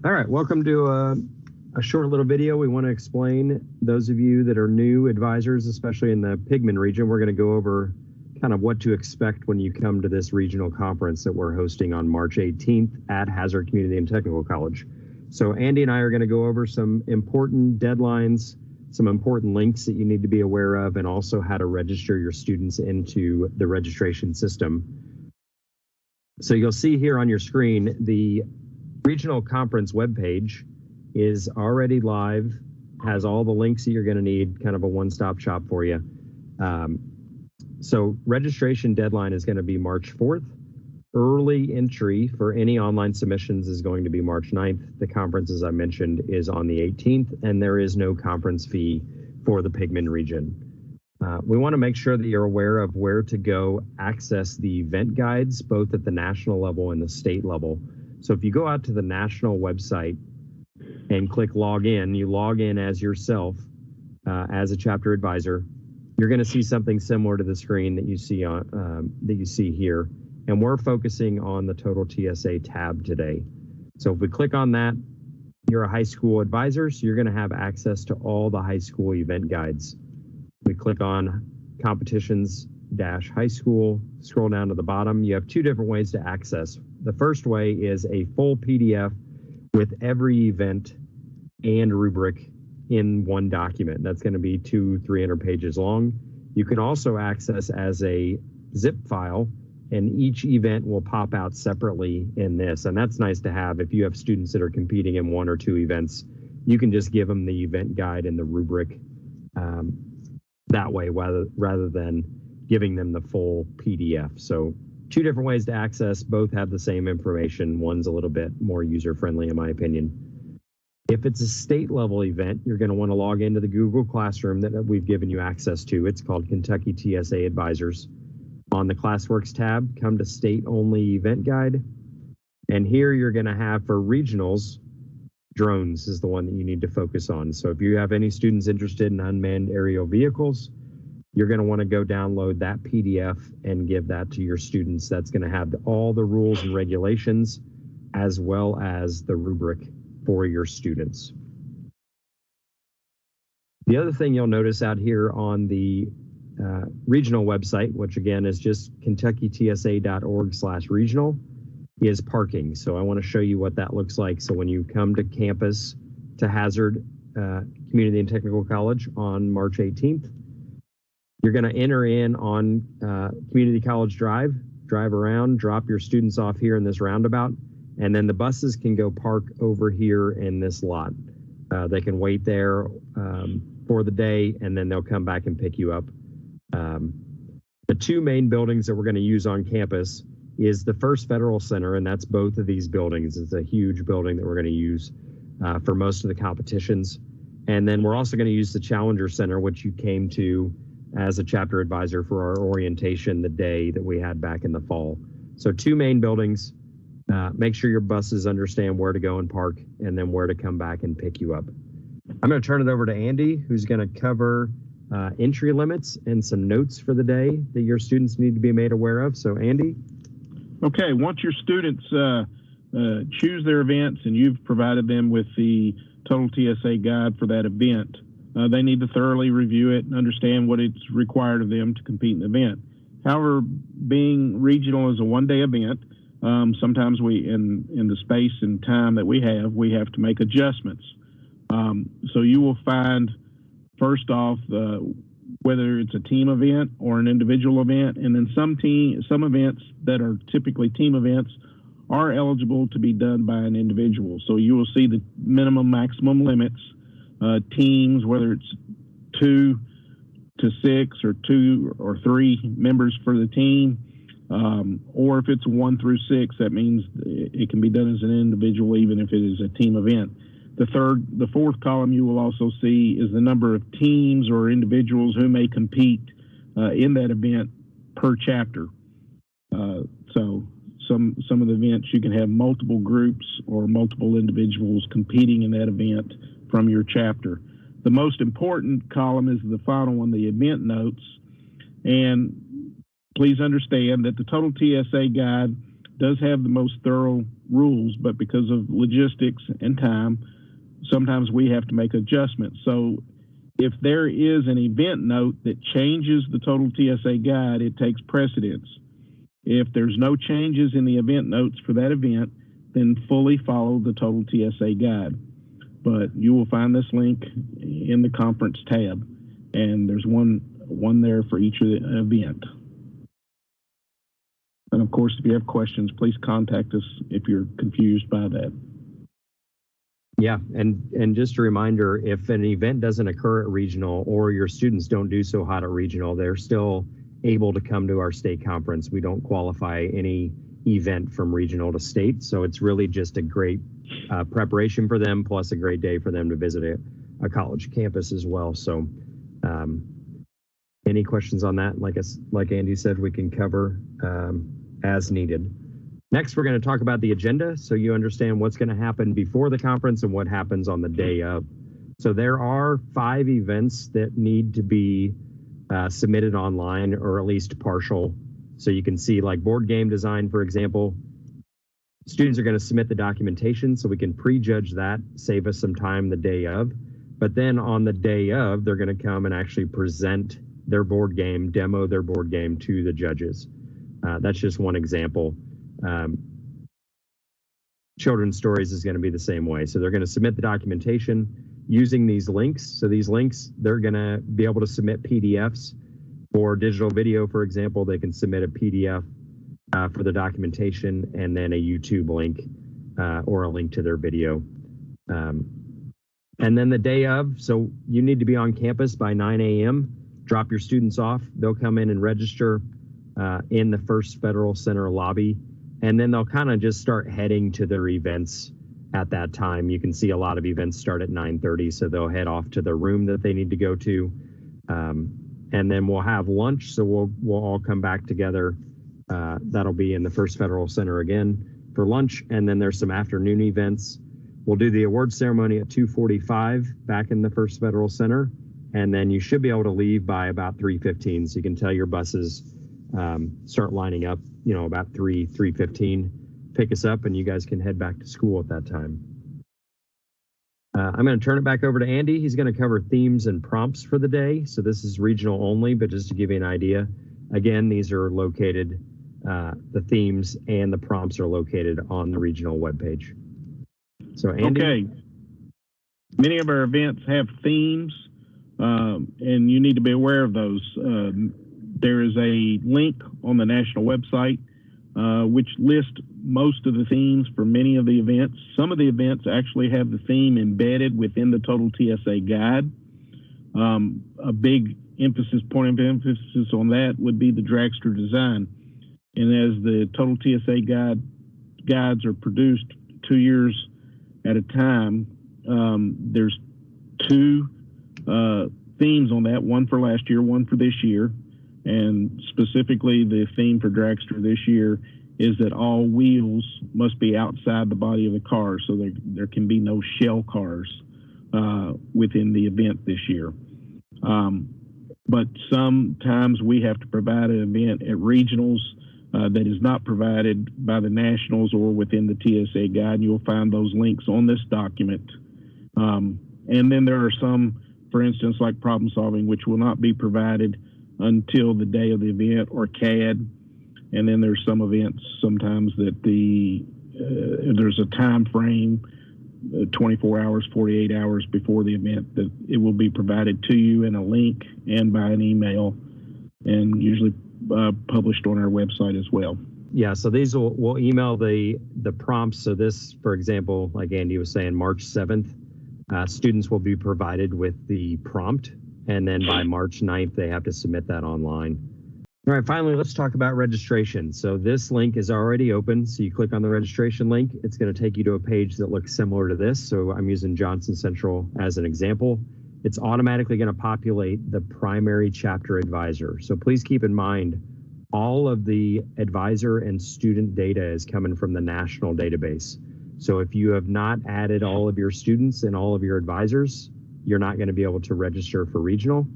All right, welcome to a short little video. We want to explain, those of you that are new advisors, especially in the Pigman region, we're going to go over kind of what to expect when you come to this regional conference that we're hosting on March 18th at Hazard Community and Technical College. So Andy and I are going to go over some important deadlines, some important links that you need to be aware of, and also how to register your students into the registration system. So you'll see here on your screen, the regional conference webpage is already live, has all the links that you're going to need, kind of a one-stop shop for you. So registration deadline is going to be March 4th. Early entry for any online submissions is going to be March 9th. The conference, as I mentioned, is on the 18th, and there is no conference fee for the Pigman region. We want to make sure that you're aware of where to go access the event guides, both at the national level and the state level. So if you go out to the national website and click log in, you log in as yourself, as a chapter advisor, you're going to see something similar to the screen that you see on here. And we're focusing on the Total TSA tab today. So if we click on that, you're a high school advisor, so you're going to have access to all the high school event guides. We click on competitions-high school, scroll down to the bottom. You have two different ways to access. The first way is a full PDF with every event and rubric in one document. That's going to be 200-300 pages long. You can also access as a zip file, and each event will pop out separately in this. And that's nice to have if you have students that are competing in one or two events. You can just give them the event guide and the rubric that way, rather than giving them the full PDF. So two different ways to access, both have the same information. One's a little bit more user-friendly, in my opinion. If it's a state level event, you're going to want to log into the Google Classroom that we've given you access to. It's called Kentucky TSA Advisors. On the Classworks tab, come to State Only Event Guide. And here you're going to have for regionals, drones is the one that you need to focus on. So if you have any students interested in unmanned aerial vehicles, you're going to want to go download that PDF and give that to your students. That's going to have all the rules and regulations as well as the rubric for your students. The other thing you'll notice out here on the regional website, which again is just kentuckytsa.org/regional, is parking. So I want to show you what that looks like. So when you come to campus to Hazard Community and Technical College on March 18th, you're going to enter in on Community College Drive, drive around, drop your students off here in this roundabout, and then the buses can go park over here in this lot. They can wait there for the day, and then they'll come back and pick you up. The two main buildings that we're going to use on campus is the First Federal Center, and that's both of these buildings. It's a huge building that we're going to use for most of the competitions. And then we're also going to use the Challenger Center, which you came to as a chapter advisor for our orientation the day that we had back in the fall. So two main buildings. Make sure your buses understand where to go and park, and then where to come back and pick you up. I'm going to turn it over to Andy, who's going to cover entry limits and some notes for the day that your students need to be made aware of. So Andy? Okay, once your students choose their events and you've provided them with the Total TSA guide for that event, they need to thoroughly review it and understand what it's required of them to compete in the event. However, being regional is a one-day event, sometimes we, in the space and time that we have to make adjustments. So you will find, first off, whether it's a team event or an individual event, and then some events that are typically team events are eligible to be done by an individual. So you will see the minimum maximum limits, teams, whether it's 2 to 6 or 2 or 3 members for the team, or if it's 1 through 6, that means it can be done as an individual even if it is a team event. The fourth column you will also see is the number of teams or individuals who may compete in that event per chapter. So some of the events you can have multiple groups or multiple individuals competing in that event from your chapter. The most important column is the final one, the event notes. And please understand that the Total TSA guide does have the most thorough rules, but because of logistics and time, sometimes we have to make adjustments. So if there is an event note that changes the total TSA guide, it takes precedence. If there's no changes in the event notes for that event, then fully follow the total TSA guide. But you will find this link in the conference tab, and there's one there for each event. And of course, if you have questions, please contact us if you're confused by that. Yeah, and just a reminder, if an event doesn't occur at regional or your students don't do so hot at regional, they're still able to come to our state conference. We don't qualify any event from regional to state, so it's really just a great preparation for them, plus a great day for them to visit a college campus as well. So any questions on that? Like Andy said, we can cover as needed. Next, we're going to talk about the agenda, so you understand what's going to happen before the conference and what happens on the day of. So there are 5 events that need to be submitted online, or at least partial. So you can see, like board game design, for example, students are going to submit the documentation so we can prejudge that, save us some time the day of. But then on the day of, they're going to come and actually present their board game, demo their board game to the judges. That's just one example. Children's stories is going to be the same way. So they're going to submit the documentation using these links. So these links, they're going to be able to submit PDFs. For digital video, for example, they can submit a PDF for the documentation and then a YouTube link or a link to their video. And then the day of, so you need to be on campus by 9 a.m. Drop your students off. They'll come in and register in the First Federal Center lobby, and then they'll kind of just start heading to their events at that time. You can see a lot of events start at 9:30, so they'll head off to the room that they need to go to. And then we'll have lunch, so we'll all come back together. That'll be in the First Federal Center again for lunch, and then there's some afternoon events. We'll do the award ceremony at 2:45 back in the First Federal Center, and then you should be able to leave by about 3:15, so you can tell your buses start lining up, about 3:15, pick us up, and you guys can head back to school at that time. I'm going to turn it back over to Andy. He's going to cover themes and prompts for the day. So this is regional only, but just to give you an idea, again, these are located, the themes and the prompts are located on the regional webpage. So Andy. Okay. Many of our events have themes, and you need to be aware of those. There is a link on the national website which lists most of the themes for many of the events. Some of the events actually have the theme embedded within the total TSA guide. A big point of emphasis on that would be the dragster design. And as the total TSA guides are produced 2 years at a time, there's 2 themes on that, one for last year, one for this year. And specifically, the theme for dragster this year is that all wheels must be outside the body of the car, so there can be no shell cars within the event this year. But sometimes we have to provide an event at regionals that is not provided by the nationals or within the TSA guide. You'll find those links on this document. And then there are some, for instance, like problem solving, which will not be provided until the day of the event, or CAD. And then there's some events sometimes that there's a time frame, 24 hours, 48 hours before the event, that it will be provided to you in a link and by an email, and usually published on our website as well. Yeah, so these we'll email the prompts. So this, for example, like Andy was saying, March 7th, students will be provided with the prompt, and then by March 9th, they have to submit that online. All right, finally, let's talk about registration. So this link is already open. So you click on the registration link. It's going to take you to a page that looks similar to this. So I'm using Johnson Central as an example. It's automatically going to populate the primary chapter advisor. So please keep in mind, all of the advisor and student data is coming from the national database. So if you have not added all of your students and all of your advisors, you're not going to be able to register for regional.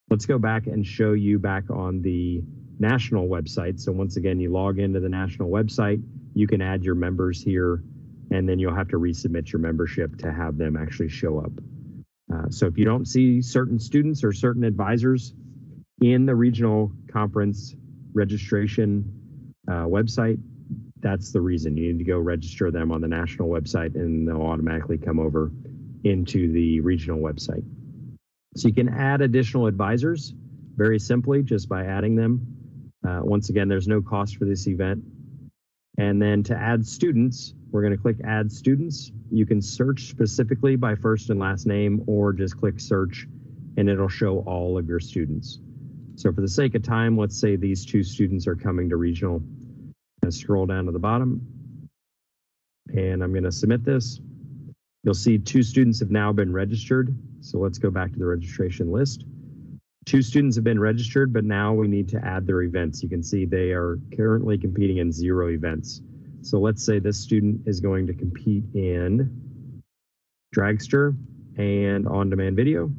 Let's go back and show you back on the national website. So once again, you log into the national website, you can add your members here, and then you'll have to resubmit your membership to have them actually show up. So if you don't see certain students or certain advisors in the regional conference registration website, that's the reason. You need to go register them on the national website, and they'll automatically come over into the regional website. So you can add additional advisors very simply just by adding them. Once again, there's no cost for this event. And then to add students, we're going to click Add Students. You can search specifically by first and last name, or just click Search, and it'll show all of your students. So for the sake of time, let's say these 2 students are coming to regional. I'm going to scroll down to the bottom, and I'm going to submit this. You'll see 2 students have now been registered. So let's go back to the registration list. 2 students have been registered, but now we need to add their events. You can see they are currently competing in 0 events. So let's say this student is going to compete in Dragster and on-demand video.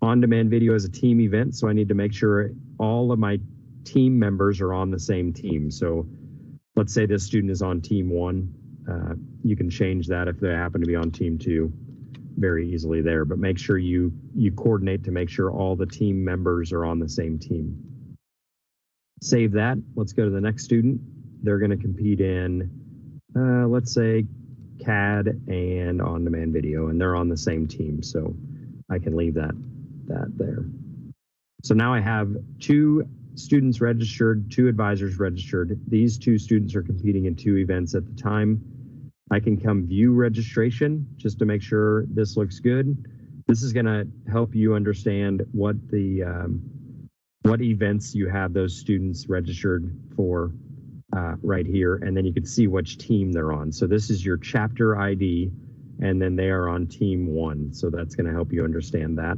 On-demand video is a team event, so I need to make sure all of my team members are on the same team. So let's say this student is on team 1. You can change that if they happen to be on team 2 very easily there, but make sure you coordinate to make sure all the team members are on the same team. Save that. Let's go to the next student. They're going to compete in, let's say, CAD and on-demand video, and they're on the same team, so I can leave that there. So now I have 2 students registered, 2 advisors registered. These 2 students are competing in 2 events at the time. I can come view registration just to make sure this looks good. This is going to help you understand what events you have those students registered for right here, and then you can see which team they're on. So this is your chapter ID, and then they are on team 1. So that's going to help you understand that.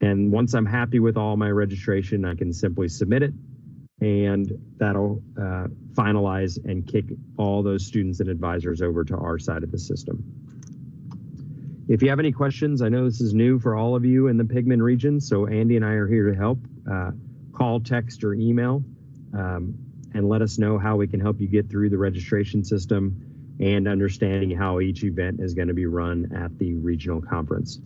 And once I'm happy with all my registration, I can simply submit it, and that'll finalize and kick all those students and advisors over to our side of the system. If you have any questions, I know this is new for all of you in the Pigman region, so Andy and I are here to help. Call, text, or email, and let us know how we can help you get through the registration system and understanding how each event is going to be run at the regional conference.